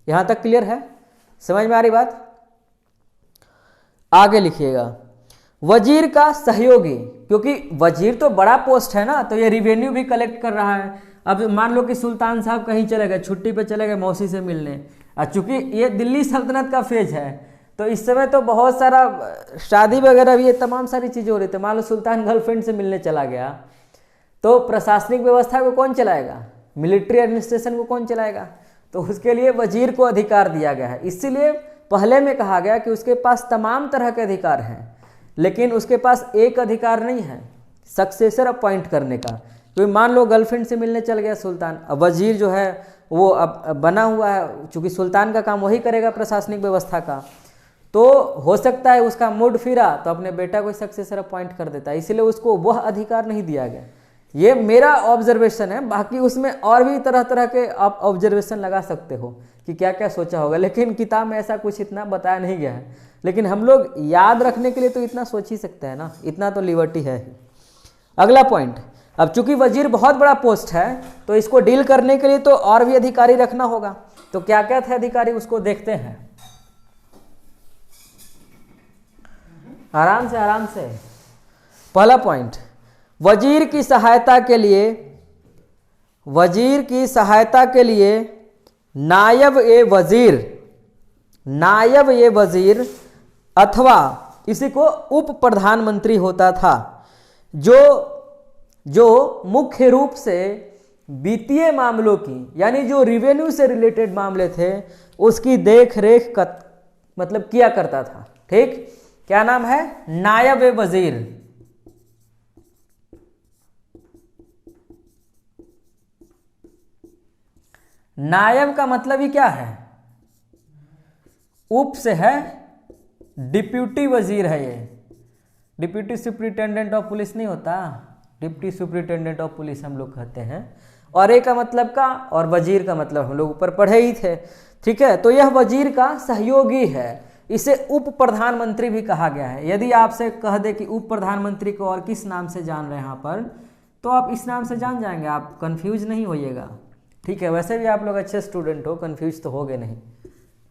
Speaker 1: यहाँ तक क्लियर है? समझ में आ रही बात? आगे लिखिएगा वजीर का सहयोगी, क्योंकि वजीर तो बड़ा पोस्ट है ना, तो ये रिवेन्यू भी कलेक्ट कर रहा है। अब मान लो कि सुल्तान साहब कहीं चले गए, छुट्टी पे चले गए मौसी से मिलने, और चूंकि ये दिल्ली सल्तनत का फेज है तो इस समय तो बहुत सारा शादी वगैरह भी, ये तमाम सारी चीज़ें हो रही थी। मान लो सुल्तान गर्लफ्रेंड से मिलने चला गया तो प्रशासनिक व्यवस्था को कौन चलाएगा? मिलिट्री एडमिनिस्ट्रेशन को कौन चलाएगा? तो उसके लिए वजीर को अधिकार दिया गया है। इसीलिए पहले में कहा गया कि उसके पास तमाम तरह के अधिकार हैं, लेकिन उसके पास एक अधिकार नहीं है सक्सेसर अपॉइंट करने का। क्योंकि मान लो गर्लफ्रेंड से मिलने चल गया सुल्तान, अब वजीर जो है वो अब बना हुआ है, चूँकि सुल्तान का काम वही करेगा प्रशासनिक व्यवस्था का, तो हो सकता है उसका मूड फिरा तो अपने बेटा को सक्सेसर अपॉइंट कर देता है, इसीलिए उसको वह अधिकार नहीं दिया गया। ये मेरा ऑब्जर्वेशन है, बाकी उसमें और भी तरह तरह के आप ऑब्जर्वेशन लगा सकते हो कि क्या क्या सोचा होगा, लेकिन किताब में ऐसा कुछ इतना बताया नहीं गया है। लेकिन हम लोग याद रखने के लिए तो इतना सोच ही सकते हैं ना, इतना तो लिबर्टी है ही। अगला पॉइंट, अब चूंकि वजीर बहुत बड़ा पोस्ट है तो इसको डील करने के लिए तो और भी अधिकारी रखना होगा। तो क्या क्या थे अधिकारी, उसको देखते हैं। आराम से। पहला पॉइंट, वजीर की सहायता के लिए नायब ए वजीर अथवा इसी को उप प्रधानमंत्री होता था, जो मुख्य रूप से वित्तीय मामलों की, यानी जो रिवेन्यू से रिलेटेड मामले थे उसकी देख रेख मतलब किया करता था। ठीक, क्या नाम है? नायब ए वजीर। नायब का मतलब ही क्या है? उप से है, डिप्यूटी वजीर है ये। डिप्यूटी सुप्रिंटेंडेंट ऑफ पुलिस नहीं होता, डिप्टी सुप्रिंटेंडेंट ऑफ पुलिस हम लोग कहते हैं। और ए का मतलब का और वजीर का मतलब हम लोग ऊपर पढ़े ही थे, ठीक है। तो यह वजीर का सहयोगी है, इसे उप प्रधानमंत्री भी कहा गया है। यदि आपसे कह दे कि उप प्रधानमंत्री को और किस नाम से जान रहे हैं यहाँ पर, तो आप इस नाम से जान जाएंगे, आप कंफ्यूज नहीं होइएगा, ठीक है। वैसे भी आप लोग अच्छे स्टूडेंट हो, कंफ्यूज तो होगे नहीं,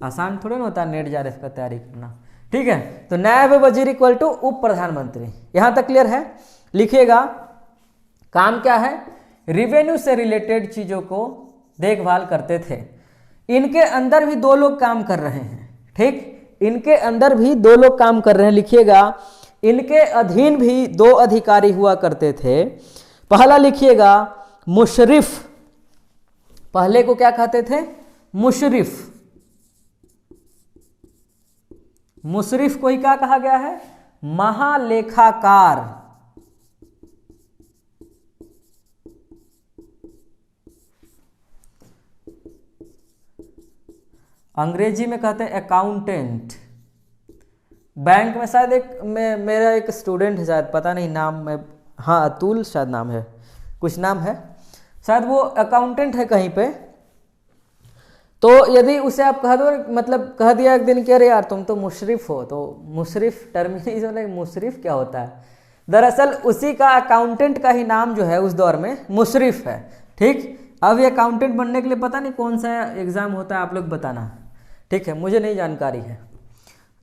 Speaker 1: आसान थोड़ा ना होता है नेट JRF का तैयारी करना, ठीक है। तो नायब वजीर इक्वल टू उप प्रधानमंत्री, यहाँ तक क्लियर है। लिखिएगा काम क्या है, रिवेन्यू से रिलेटेड चीजों को देखभाल करते थे। इनके अंदर भी दो लोग काम कर रहे हैं, ठीक, इनके अंदर भी दो लोग काम कर रहे हैं। लिखिएगा इनके अधीन भी दो अधिकारी हुआ करते थे। पहला लिखिएगा मुशरिफ, पहले को क्या कहते थे, मुशरिफ, मुशरिफ को ही क्या कहा गया है, महालेखाकार। अंग्रेजी में कहते हैं अकाउंटेंट। बैंक में शायद एक मेरा एक स्टूडेंट है, शायद पता नहीं नाम में, हाँ अतुल शायद नाम है, कुछ नाम है, शायद वो अकाउंटेंट है कहीं पे। तो यदि उसे आप कह दो, मतलब कह दिया एक दिन कि अरे यार तुम तो मुशरिफ हो, तो मुशरिफ टर्मिनेशन, मुशरिफ क्या होता है, दरअसल उसी का अकाउंटेंट का ही नाम जो है उस दौर में मुशरिफ है, ठीक। अब ये अकाउंटेंट बनने के लिए पता नहीं कौन सा एग्जाम होता है, आप लोग बताना, ठीक है, मुझे नहीं जानकारी है।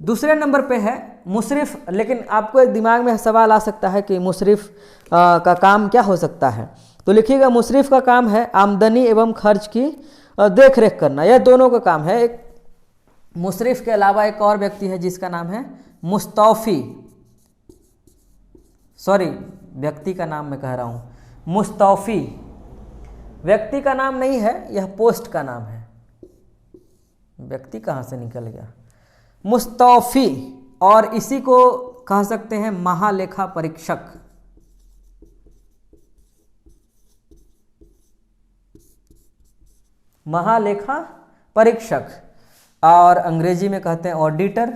Speaker 1: दूसरे नंबर पे है मुशरिफ, लेकिन आपको दिमाग में सवाल आ सकता है कि मुशरिफ का काम क्या हो सकता है। तो लिखिएगा मुशरिफ का काम है आमदनी एवं खर्च की देख रेख करना, यह दोनों का काम है। एक मुशरिफ के अलावा एक और व्यक्ति है जिसका नाम है मुस्तौफी, सॉरी व्यक्ति का नाम मैं कह रहा हूँ, मुस्तौफी व्यक्ति का नाम नहीं है, यह पोस्ट का नाम है, व्यक्ति कहाँ से निकल गया, मुस्तौफी, और इसी को कह सकते हैं महालेखा परीक्षक। महालेखा परीक्षक, और अंग्रेजी में कहते हैं ऑडिटर,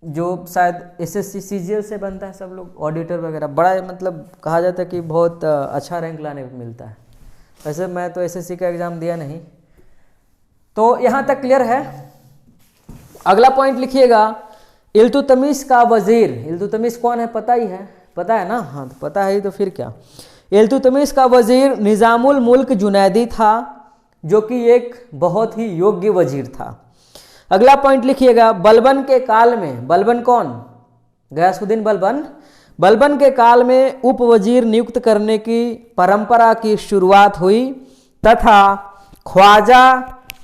Speaker 1: जो शायद SSC CGL से बनता है, सब लोग ऑडिटर वगैरह, बड़ा मतलब कहा जाता है कि बहुत अच्छा रैंक लाने में मिलता है। वैसे मैं तो SSC का एग्ज़ाम दिया नहीं। तो यहाँ तक क्लियर है। अगला पॉइंट लिखिएगा इल्तुतमिश का वजीर। इल्तुतमिश कौन है, पता ही है, पता है ना, हाँ तो पता है ही, तो फिर क्या। इल्तुतमिश का वजीर निज़ामुल मुल्क जुनैदी था, जो कि एक बहुत ही योग्य वजीर था। अगला पॉइंट लिखिएगा बलबन के काल में, बलबन कौन, गयासुद्दीन बलबन, बलबन के काल में उप वजीर नियुक्त करने की परंपरा की शुरुआत हुई तथा ख्वाजा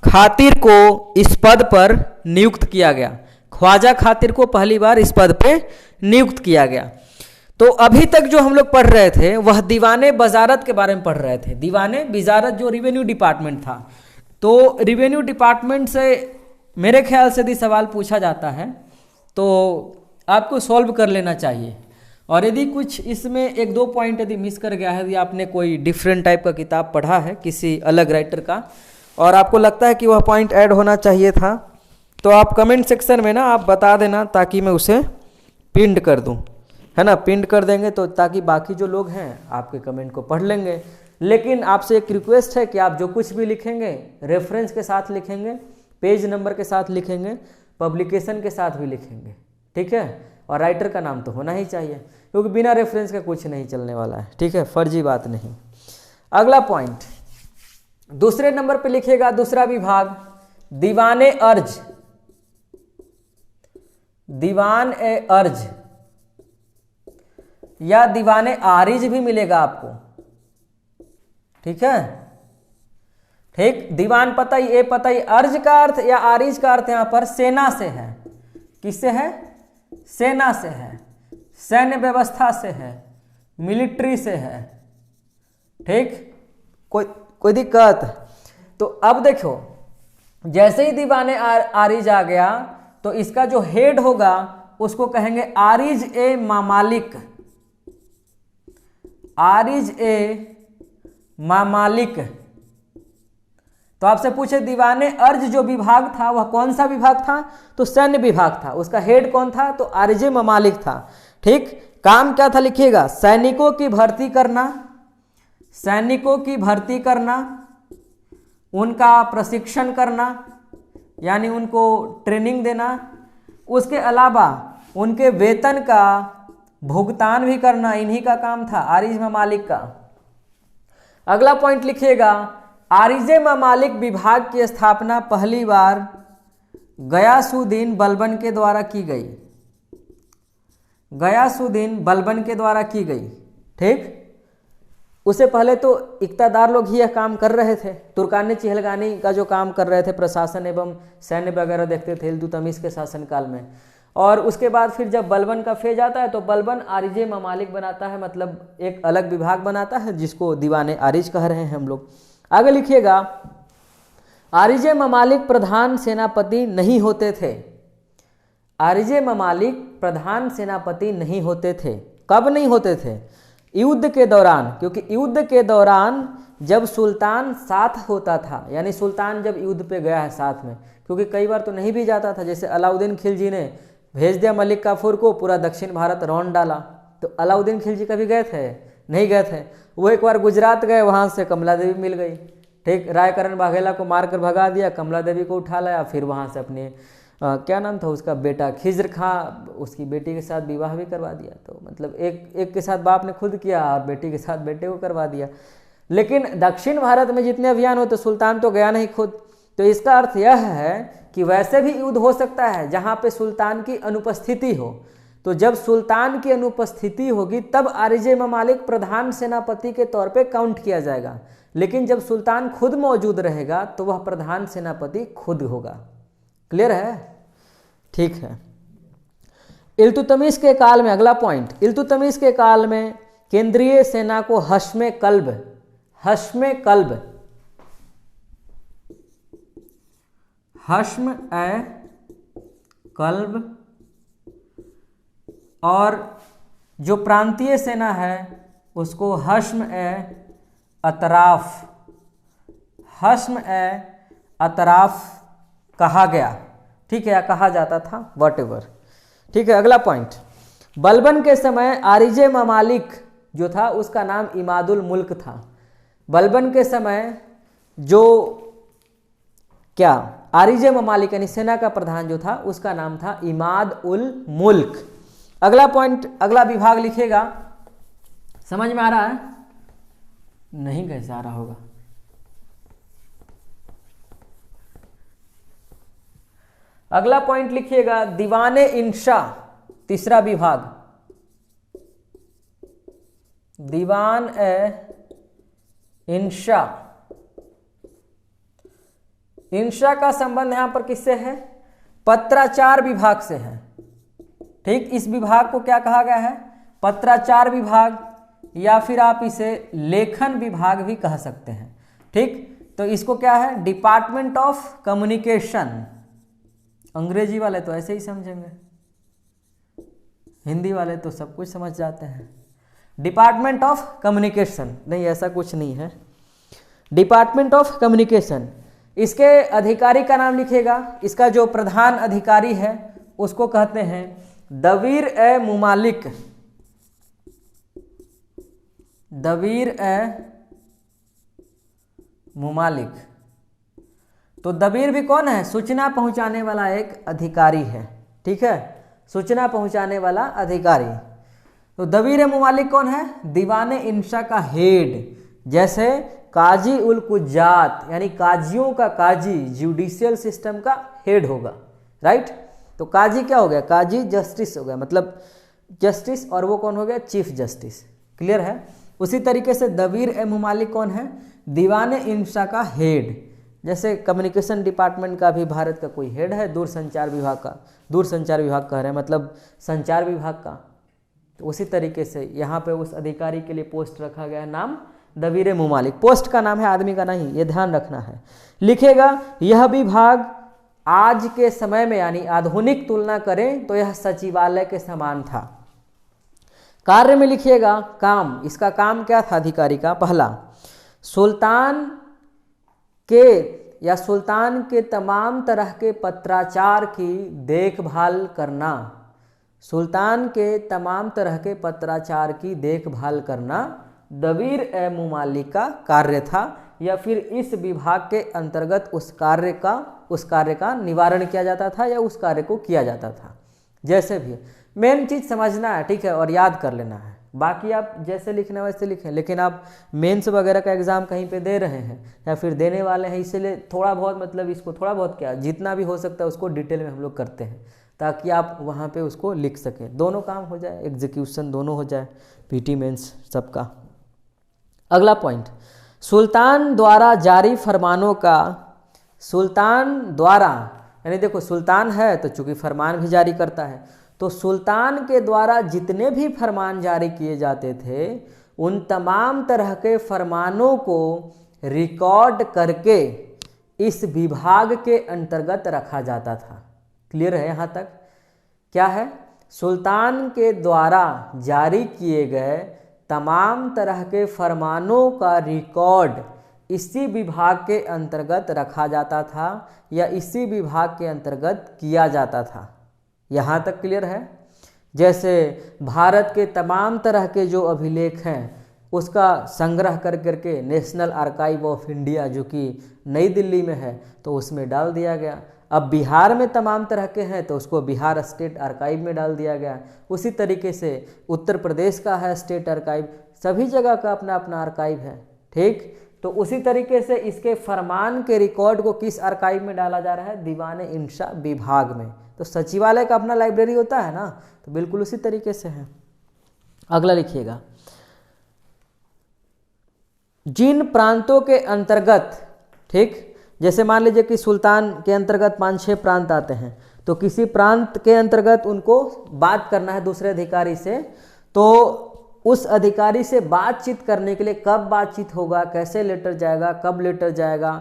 Speaker 1: खातिर को इस पद पर नियुक्त किया गया। ख्वाजा खातिर को पहली बार इस पद पे नियुक्त किया गया। तो अभी तक जो हम लोग पढ़ रहे थे वह दीवाने वजारत के बारे में पढ़ रहे थे। दीवाने वजारत जो रिवेन्यू डिपार्टमेंट था, तो रिवेन्यू डिपार्टमेंट से मेरे ख्याल से यदि सवाल पूछा जाता है तो आपको सॉल्व कर लेना चाहिए। और यदि कुछ इसमें एक दो पॉइंट यदि मिस कर गया है, यदि आपने कोई डिफरेंट टाइप का किताब पढ़ा है किसी अलग राइटर का और आपको लगता है कि वह पॉइंट ऐड होना चाहिए था, तो आप कमेंट सेक्शन में ना आप बता देना, ताकि मैं उसे पिंड कर दूं, है ना। पिंड कर देंगे तो ताकि बाकी जो लोग हैं आपके कमेंट को पढ़ लेंगे। लेकिन आपसे एक रिक्वेस्ट है कि आप जो कुछ भी लिखेंगे रेफरेंस के साथ लिखेंगे, पेज नंबर के साथ लिखेंगे, पब्लिकेशन के साथ भी लिखेंगे, ठीक है। और राइटर का नाम तो होना ही चाहिए, क्योंकि बिना रेफरेंस का कुछ नहीं चलने वाला है, ठीक है, फर्जी बात नहीं। अगला पॉइंट दूसरे नंबर पे लिखिएगा, दूसरा विभाग दीवाने अर्ज, दीवान ए अर्ज या दीवाने आरिज भी मिलेगा आपको, ठीक है, ठीक। दीवान पता ही, ए पता ही, अर्ज का अर्थ या आरिज का अर्थ यहां पर सेना से है। किससे है, सेना से है, सैन्य व्यवस्था से है, मिलिट्री से है, ठीक। कोई दिक्कत। तो अब देखो, जैसे ही दीवाने आरिज आ गया तो इसका जो हेड होगा उसको कहेंगे आरिज ए मामालिक, आरिज ए मामालिक। तो आपसे पूछे दीवाने अर्ज जो विभाग था वह कौन सा विभाग था, तो सैन्य विभाग था, उसका हेड कौन था, तो आरिज ए मामालिक था, ठीक। काम क्या था लिखिएगा, सैनिकों की भर्ती करना, सैनिकों की भर्ती करना, उनका प्रशिक्षण करना यानी उनको ट्रेनिंग देना, उसके अलावा उनके वेतन का भुगतान भी करना इन्हीं का काम था, आरिज ममालिक का। अगला पॉइंट लिखिएगा, आरिजे ममालिक विभाग की स्थापना पहली बार गयासुद्दीन बलबन के द्वारा की गई, गयासुद्दीन बलबन के द्वारा की गई। ठीक, उससे पहले तो इक्तादार लोग ही यह काम कर रहे थे, तुर्कानी चिहलगानी का जो काम कर रहे थे, प्रशासन एवं सैन्य वगैरह देखते थे इल्तुतमिश के शासनकाल में। और उसके बाद फिर जब बलबन का फेज आता है तो बलबन आरिजे ममालिक बनाता है, मतलब एक अलग विभाग बनाता है जिसको दीवाने आरिज कह रहे हैं हम लोग। आगे लिखिएगा, आरिजे ममालिक प्रधान सेनापति नहीं होते थे, आरिजे ममालिक प्रधान सेनापति नहीं होते थे। कब नहीं होते थे? युद्ध के दौरान, क्योंकि युद्ध के दौरान जब सुल्तान साथ होता था, यानी सुल्तान जब युद्ध पे गया है साथ में, क्योंकि कई बार तो नहीं भी जाता था, जैसे अलाउद्दीन खिलजी ने भेज दिया मलिक काफूर को, पूरा दक्षिण भारत रौंद डाला, तो अलाउद्दीन खिलजी कभी गए थे? नहीं गए थे। वो एक बार गुजरात गए, वहाँ से कमला देवी मिल गई। ठीक, रायकरण बाघेला को मारकर भगा दिया, कमला देवी को उठा लाया, फिर वहाँ से अपने क्या नाम था उसका बेटा खिज्र खां, उसकी बेटी के साथ विवाह भी करवा दिया। तो मतलब एक के साथ बाप ने खुद किया और बेटी के साथ बेटे को करवा दिया। लेकिन दक्षिण भारत में जितने अभियान होते सुल्तान तो गया नहीं खुद। तो इसका अर्थ यह है कि वैसे भी युद्ध हो सकता है जहाँ पे सुल्तान की अनुपस्थिति हो। तो जब सुल्तान की अनुपस्थिति होगी तब आरिजे ममालिक प्रधान सेनापति के तौर पे काउंट किया जाएगा, लेकिन जब सुल्तान खुद मौजूद रहेगा तो वह प्रधान सेनापति खुद होगा। क्लियर है? ठीक है। इल्तुतमिश के काल में, अगला पॉइंट, इल्तुतमिश के काल में केंद्रीय सेना को हश्मे कल्ब, हश्मे कल्ब, हश्म ए कल्ब, और जो प्रांतीय सेना है उसको हश्म ए अतराफ, हश्म ए अतराफ कहा गया। ठीक है, या कहा जाता था, वॉटेवर। ठीक है, अगला पॉइंट, बलबन के समय आरिजे ममालिक जो था उसका नाम इमादुल मुल्क था। बलबन के समय जो क्या आरिजे ममालिक यानी सेना का प्रधान जो था उसका नाम था इमाद उल मुल्क। अगला पॉइंट, अगला विभाग लिखेगा, समझ में आ रहा है? नहीं, कैसे आ रहा होगा? अगला पॉइंट लिखिएगा, दीवाने इंशा, तीसरा विभाग, दीवान ए इंशा। इंशा का संबंध यहां पर किससे है? पत्राचार विभाग से है। ठीक, इस विभाग को क्या कहा गया है? पत्राचार विभाग, या फिर आप इसे लेखन विभाग भी कह सकते हैं। ठीक, तो इसको क्या है? Department of communication. अंग्रेजी वाले तो ऐसे ही समझेंगे, हिंदी वाले तो सब कुछ समझ जाते हैं। डिपार्टमेंट ऑफ कम्युनिकेशन, नहीं ऐसा कुछ नहीं है, डिपार्टमेंट ऑफ कम्युनिकेशन। इसके अधिकारी का नाम लिखिएगा, इसका जो प्रधान अधिकारी है उसको कहते हैं दवीर ए मुमालिक, दवीर ए मुमालिक। तो दबीर भी कौन है? सूचना पहुंचाने वाला एक अधिकारी है। ठीक है, सूचना पहुंचाने वाला अधिकारी। तो दबीर मुमालिक कौन है? दीवाने इंशा का हेड। जैसे काजी उल कुज्जात यानी काजियों का काजी, जुडिशियल सिस्टम का हेड होगा। राइट, तो काजी क्या हो गया? काजी जस्टिस हो गया, मतलब जस्टिस, और वो कौन हो गया? Chief justice. क्लियर है? उसी तरीके से दबीर ए मुमालिक कौन है? दीवाने इंशा का हेड। जैसे कम्युनिकेशन डिपार्टमेंट का भी भारत का कोई हेड है, दूरसंचार विभाग का, दूरसंचार विभाग कह रहे हैं मतलब संचार विभाग का। तो उसी तरीके से यहाँ पे उस अधिकारी के लिए पोस्ट रखा गया, नाम दबीर मुमालिक। पोस्ट का नाम है, आदमी का नहीं, ये ध्यान रखना है। लिखेगा, यह विभाग आज के समय में यानी आधुनिक तुलना करें तो यह सचिवालय के समान था। कार्य में लिखिएगा, काम, इसका काम क्या था अधिकारी का? पहला, सुल्तान के या सुल्तान के तमाम तरह के पत्राचार की देखभाल करना, सुल्तान के तमाम तरह के पत्राचार की देखभाल करना। दबीर ए मुमालिक का कार्य था, या फिर इस विभाग के अंतर्गत उस कार्य का निवारण किया जाता था या उस कार्य को किया जाता था। जैसे भी मेन चीज़ समझना है, ठीक है, और याद कर लेना है। बाकी आप जैसे लिखना है वैसे लिखें, लेकिन आप मेंस वगैरह का एग्ज़ाम कहीं पे दे रहे हैं या फिर देने वाले हैं, इसलिए थोड़ा बहुत मतलब इसको थोड़ा बहुत क्या जितना भी हो सकता है उसको डिटेल में हम लोग करते हैं ताकि आप वहाँ पे उसको लिख सकें, दोनों काम हो जाए, एग्जीक्यूशन दोनों हो जाए, पीटी मेंस सबका। अगला पॉइंट, सुल्तान द्वारा जारी फरमानों का, सुल्तान द्वारा यानी देखो सुल्तान है तो चूंकि फरमान भी जारी करता है, तो सुल्तान के द्वारा जितने भी फरमान जारी किए जाते थे उन तमाम तरह के फरमानों को रिकॉर्ड करके इस विभाग के अंतर्गत रखा जाता था। क्लियर है यहाँ तक? क्या है? सुल्तान के द्वारा जारी किए गए तमाम तरह के फरमानों का रिकॉर्ड इसी विभाग के अंतर्गत रखा जाता था या इसी विभाग के अंतर्गत किया जाता था। यहाँ तक क्लियर है? जैसे भारत के तमाम तरह के जो अभिलेख हैं उसका संग्रह कर करके नेशनल आर्काइव ऑफ इंडिया जो कि नई दिल्ली में है तो उसमें डाल दिया गया। अब बिहार में तमाम तरह के हैं तो उसको बिहार स्टेट आर्काइव में डाल दिया गया। उसी तरीके से उत्तर प्रदेश का है स्टेट आर्काइव, सभी जगह का अपना अपना आर्काइव है, ठीक। तो उसी तरीके से इसके फरमान के रिकॉर्ड को किस आर्काइव में डाला जा रहा है? दीवान इंशा विभाग में। तो सचिवालय का अपना लाइब्रेरी होता है ना, तो बिल्कुल उसी तरीके से है। अगला लिखिएगा, जिन प्रांतों के अंतर्गत, ठीक, जैसे मान लीजिए कि सुल्तान के अंतर्गत 5-6 प्रांत आते हैं, तो किसी प्रांत के अंतर्गत उनको बात करना है दूसरे अधिकारी से, तो उस अधिकारी से बातचीत करने के लिए कब बातचीत होगा, कैसे लेटर जाएगा, कब लेटर जाएगा,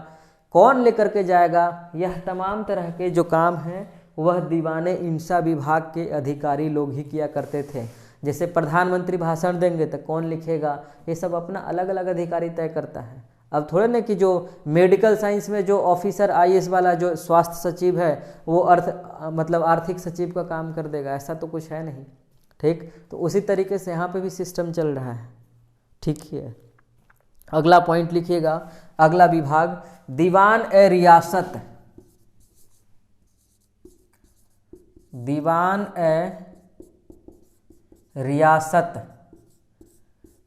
Speaker 1: कौन लेकर के जाएगा, यह तमाम तरह के जो काम हैं वह दीवाने इंशा विभाग के अधिकारी लोग ही किया करते थे। जैसे प्रधानमंत्री भाषण देंगे तो कौन लिखेगा, ये सब अपना अलग अलग अधिकारी तय करता है। अब थोड़े ना कि जो मेडिकल साइंस में जो ऑफिसर आईएएस वाला जो स्वास्थ्य सचिव है वो आर्थिक सचिव का काम कर देगा, ऐसा तो कुछ है नहीं, ठीक। तो उसी तरीके से यहाँ पे भी सिस्टम चल रहा है, ठीक है। अगला पॉइंट लिखिएगा, अगला विभाग दीवान ए रियासत। दीवान ए रियासत,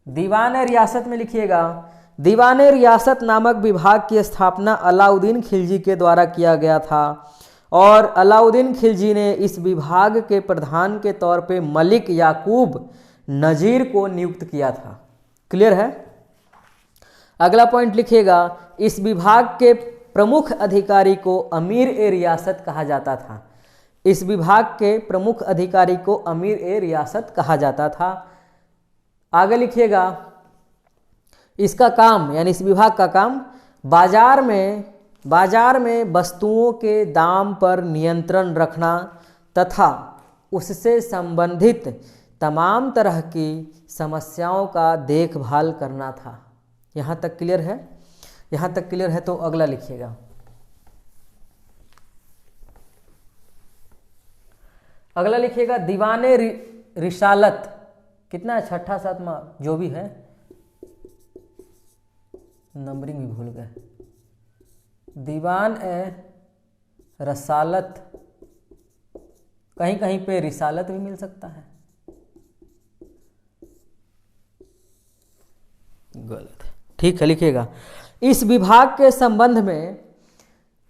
Speaker 1: दीवान ए रियासत में लिखिएगा, दीवान ए रियासत नामक विभाग की स्थापना अलाउद्दीन खिलजी के द्वारा किया गया था और अलाउद्दीन खिलजी ने इस विभाग के प्रधान के तौर पे मलिक याकूब नजीर को नियुक्त किया था। क्लियर है? अगला पॉइंट लिखिएगा, इस विभाग के प्रमुख अधिकारी को अमीर ए रियासत कहा जाता था। इस विभाग के प्रमुख अधिकारी को अमीर ए रियासत कहा जाता था। आगे लिखिएगा, इसका काम यानी इस विभाग का काम बाजार में वस्तुओं के दाम पर नियंत्रण रखना तथा उससे संबंधित तमाम तरह की समस्याओं का देखभाल करना था। यहाँ तक क्लियर है? यहाँ तक क्लियर है तो अगला लिखिएगा। अगला लिखिएगा, दीवाने रिसालत। कितना है? 6ठा 7वां जो भी है, नंबरिंग भी भूल गए। दीवान ए रसालत, कहीं कहीं पे रिसालत भी मिल सकता है, गलत है, ठीक है। लिखिएगा, इस विभाग के संबंध में,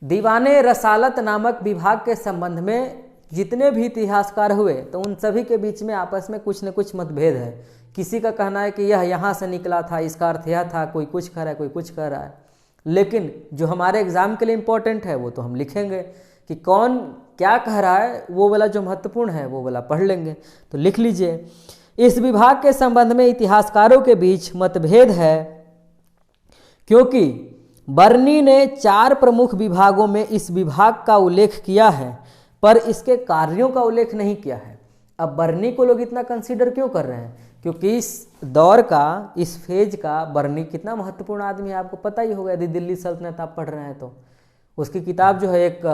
Speaker 1: दीवाने रसालत नामक विभाग के संबंध में जितने भी इतिहासकार हुए तो उन सभी के बीच में आपस में कुछ न कुछ मतभेद है। किसी का कहना है कि यह यहाँ से निकला था, इसका अर्थ यह था, कोई कुछ कह रहा है, कोई कुछ कह रहा है। लेकिन जो हमारे एग्जाम के लिए इम्पोर्टेंट है वो तो हम लिखेंगे कि कौन क्या कह रहा है, वो वाला जो महत्वपूर्ण है वो वाला पढ़ लेंगे। तो लिख लीजिए, इस विभाग के संबंध में इतिहासकारों के बीच मतभेद है क्योंकि बर्नी ने 4 प्रमुख विभागों में इस विभाग का उल्लेख किया है पर इसके कार्यों का उल्लेख नहीं किया है। अब बर्नी को लोग इतना कंसीडर क्यों कर रहे हैं? क्योंकि इस दौर का, इस फेज का बर्नी कितना महत्वपूर्ण आदमी है आपको पता ही होगा। यदि दिल्ली सल्तनत आप पढ़ रहे हैं तो उसकी किताब जो है एक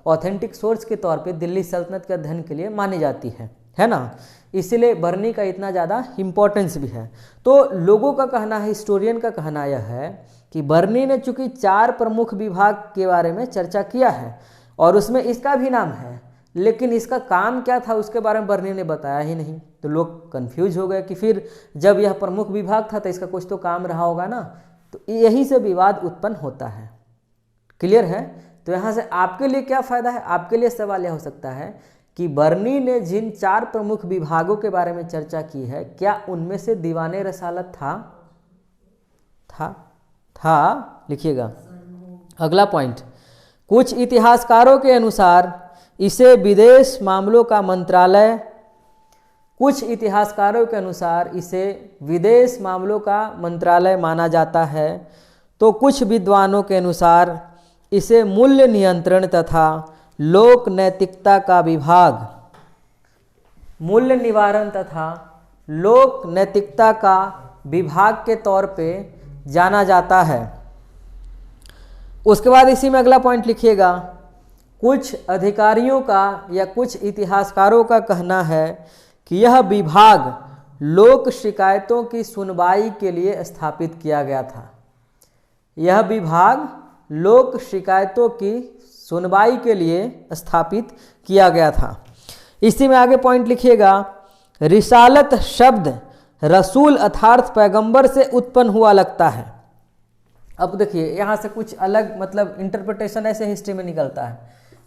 Speaker 1: ऑथेंटिक सोर्स के तौर पे दिल्ली सल्तनत के अध्ययन के लिए मानी जाती है। है ना, इसीलिए बरनी का इतना ज़्यादा इम्पोर्टेंस भी है। तो लोगों का कहना है, हिस्टोरियन का कहना यह है कि बरनी ने चूंकि 4 प्रमुख विभाग के बारे में चर्चा किया है और उसमें इसका भी नाम है, लेकिन इसका काम क्या था उसके बारे में बरनी ने बताया ही नहीं। तो लोग कंफ्यूज हो गए कि फिर जब यह प्रमुख विभाग था तो इसका कुछ तो काम रहा होगा ना, तो यहीं से विवाद उत्पन्न होता है। क्लियर है? तो यहाँ से आपके लिए क्या फ़ायदा है? आपके लिए सवाल यह हो सकता है कि बरनी ने जिन 4 प्रमुख विभागों के बारे में चर्चा की है, क्या उनमें से दीवाने रसालत था? लिखिएगा अगला पॉइंट। कुछ इतिहासकारों के अनुसार इसे विदेश मामलों का मंत्रालय, कुछ इतिहासकारों के अनुसार इसे विदेश मामलों का मंत्रालय माना जाता है, तो कुछ विद्वानों के अनुसार इसे मूल्य नियंत्रण तथा लोक नैतिकता का विभाग, मूल्य निवारण तथा लोक नैतिकता का विभाग के तौर पे जाना जाता है। उसके बाद इसी में अगला पॉइंट लिखिएगा। कुछ अधिकारियों का या कुछ इतिहासकारों का कहना है कि यह विभाग लोक शिकायतों की सुनवाई के लिए स्थापित किया गया था। यह विभाग लोक शिकायतों की सुनवाई के लिए स्थापित किया गया था। इसी में आगे पॉइंट लिखिएगा। रिसालत शब्द रसूल अर्थात पैगंबर से उत्पन्न हुआ लगता है। अब देखिए यहाँ से कुछ अलग मतलब इंटरप्रिटेशन ऐसे हिस्ट्री में निकलता है,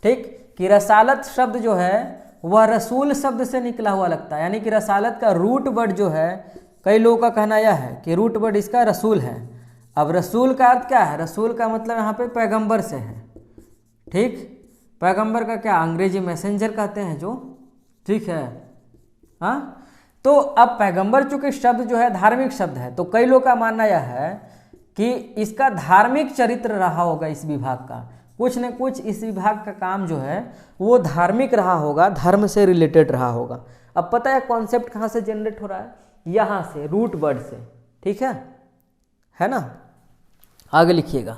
Speaker 1: ठीक, कि रसालत शब्द जो है वह रसूल शब्द से निकला हुआ लगता है, यानी कि रसालत का रूट वर्ड जो है, कई लोगों का कहना यह है कि रूट वर्ड इसका रसूल है। अब रसूल का अर्थ क्या है? रसूल का मतलब यहाँ पे पैगंबर से है, ठीक। पैगंबर का क्या अंग्रेजी मैसेंजर कहते हैं जो, ठीक है, हाँ। तो अब पैगंबर चूंकि शब्द जो है धार्मिक शब्द है, तो कई लोग का मानना यह है कि इसका धार्मिक चरित्र रहा होगा इस विभाग का, कुछ न कुछ इस विभाग का काम जो है वो धार्मिक रहा होगा, धर्म से रिलेटेड रहा होगा। अब पता है कॉन्सेप्ट कहाँ से जनरेट हो रहा है? यहाँ से, रूट वर्ड से, ठीक है ना। आगे लिखिएगा।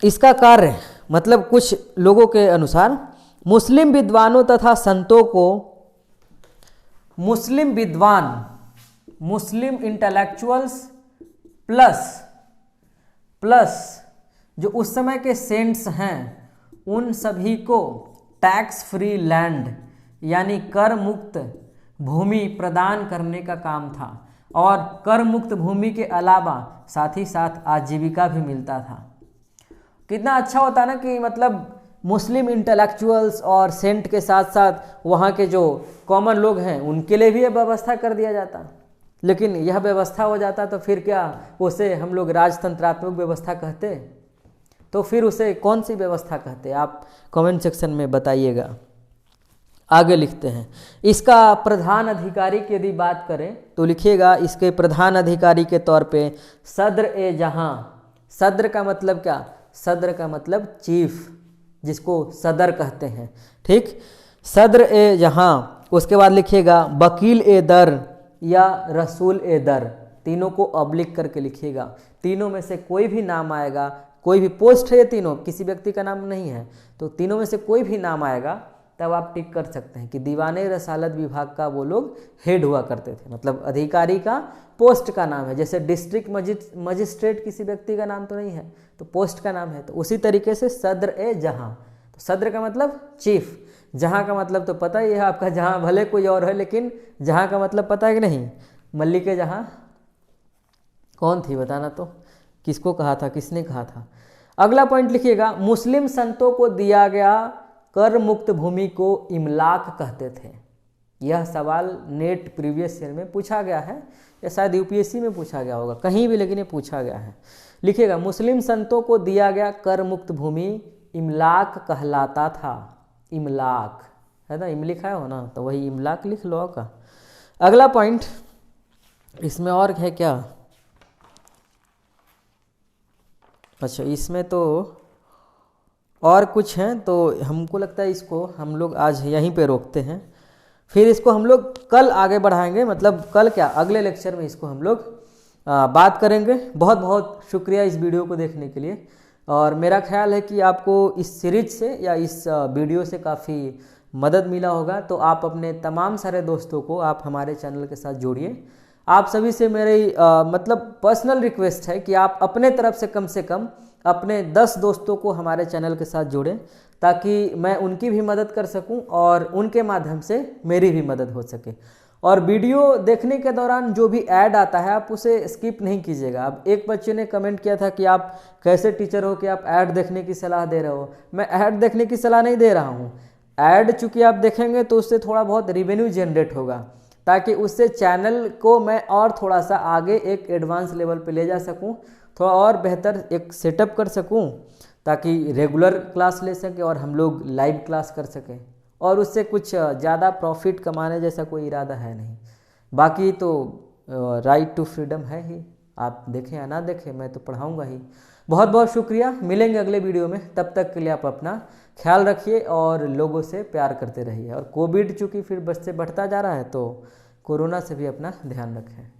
Speaker 1: इसका कार्य मतलब कुछ लोगों के अनुसार मुस्लिम विद्वानों तथा संतों को, मुस्लिम विद्वान, मुस्लिम इंटेलेक्चुअल्स प्लस जो उस समय के सेंट्स हैं उन सभी को टैक्स फ्री लैंड यानी कर मुक्त भूमि प्रदान करने का काम था, और कर मुक्त भूमि के अलावा साथ ही साथ आजीविका भी मिलता था। कितना अच्छा होता ना कि मतलब मुस्लिम इंटेलेक्चुअल्स और सेंट के साथ साथ वहाँ के जो कॉमन लोग हैं उनके लिए भी यह व्यवस्था कर दिया जाता। लेकिन यह व्यवस्था हो जाता तो फिर क्या उसे हम लोग राजतंत्रात्मक व्यवस्था कहते? तो फिर उसे कौन सी व्यवस्था कहते? आप कमेंट सेक्शन में बताइएगा। आगे लिखते हैं। इसका प्रधान अधिकारी की यदि बात करें तो लिखिएगा, इसके प्रधान अधिकारी के तौर पे सद्र ए जहां। सद्र का मतलब क्या? सद्र का मतलब चीफ, जिसको सदर कहते हैं, ठीक। सद्र ए जहां। उसके बाद लिखिएगा वकील ए दर या रसूल ए दर, तीनों को ऑब्लिक करके लिखिएगा। तीनों में से कोई भी नाम आएगा, कोई भी पोस्ट है, ये तीनों किसी व्यक्ति का नाम नहीं है, तो तीनों में से कोई भी नाम आएगा तब आप टिक कर सकते हैं कि दीवाने रसालत विभाग का वो लोग हेड हुआ करते थे, मतलब अधिकारी का पोस्ट का नाम है। जैसे डिस्ट्रिक्ट मजिस्ट्रेट किसी व्यक्ति का नाम तो नहीं है, तो पोस्ट का नाम है। तो उसी तरीके से सद्र ए जहां, तो सद्र का मतलब चीफ, जहां का मतलब तो पता ही है आपका, जहां भले कोई और है लेकिन जहां का मतलब पता है कि नहीं? मल्लिके जहां कौन थी बताना तो, किसको कहा था, किसने कहा था? अगला पॉइंट लिखिएगा। मुस्लिम संतों को दिया गया कर मुक्त भूमि को इमलाक कहते थे। यह सवाल नेट प्रीवियस ईयर में पूछा गया है, या शायद यूपीएससी में पूछा गया होगा कहीं भी, लेकिन ये पूछा गया है। लिखिएगा, मुस्लिम संतों को दिया गया कर मुक्त भूमि इमलाक कहलाता था। इमलाक है ना, इम लिखा हो ना, तो वही इमलाक लिख लो का। अगला पॉइंट इसमें और है क्या? अच्छा, इसमें तो और कुछ हैं, तो हमको लगता है इसको हम लोग आज यहीं पे रोकते हैं, फिर इसको हम लोग कल आगे बढ़ाएंगे। मतलब कल क्या, अगले लेक्चर में इसको हम लोग बात करेंगे। बहुत बहुत शुक्रिया इस वीडियो को देखने के लिए, और मेरा ख्याल है कि आपको इस सीरीज से या इस वीडियो से काफ़ी मदद मिला होगा तो आप अपने तमाम सारे दोस्तों को आप हमारे चैनल के साथ जोड़िए। आप सभी से मेरी मतलब पर्सनल रिक्वेस्ट है कि आप अपने तरफ से कम अपने 10 दोस्तों को हमारे चैनल के साथ जोड़ें, ताकि मैं उनकी भी मदद कर सकूं और उनके माध्यम से मेरी भी मदद हो सके। और वीडियो देखने के दौरान जो भी ऐड आता है आप उसे स्किप नहीं कीजिएगा। अब एक बच्चे ने कमेंट किया था कि आप कैसे टीचर हो कि आप ऐड देखने की सलाह दे रहे हो। मैं ऐड देखने की सलाह नहीं दे रहा हूँ। ऐड चूँकि आप देखेंगे तो उससे थोड़ा बहुत रेवेन्यू जनरेट होगा, ताकि उससे चैनल को मैं और थोड़ा सा आगे एक एडवांस लेवल पे ले जा सकूं, थोड़ा और बेहतर एक सेटअप कर सकूं, ताकि रेगुलर क्लास ले सके और हम लोग लाइव क्लास कर सकें। और उससे कुछ ज़्यादा प्रॉफिट कमाने जैसा कोई इरादा है नहीं। बाकी तो राइट टू फ्रीडम है ही, आप देखें या ना देखें, मैं तो पढ़ाऊँगा ही। बहुत बहुत शुक्रिया, मिलेंगे अगले वीडियो में। तब तक के लिए आप अपना ख्याल रखिए और लोगों से प्यार करते रहिए। और कोविड चूँकि फिर बढ़ता जा रहा है तो कोरोना से भी अपना ध्यान रखें।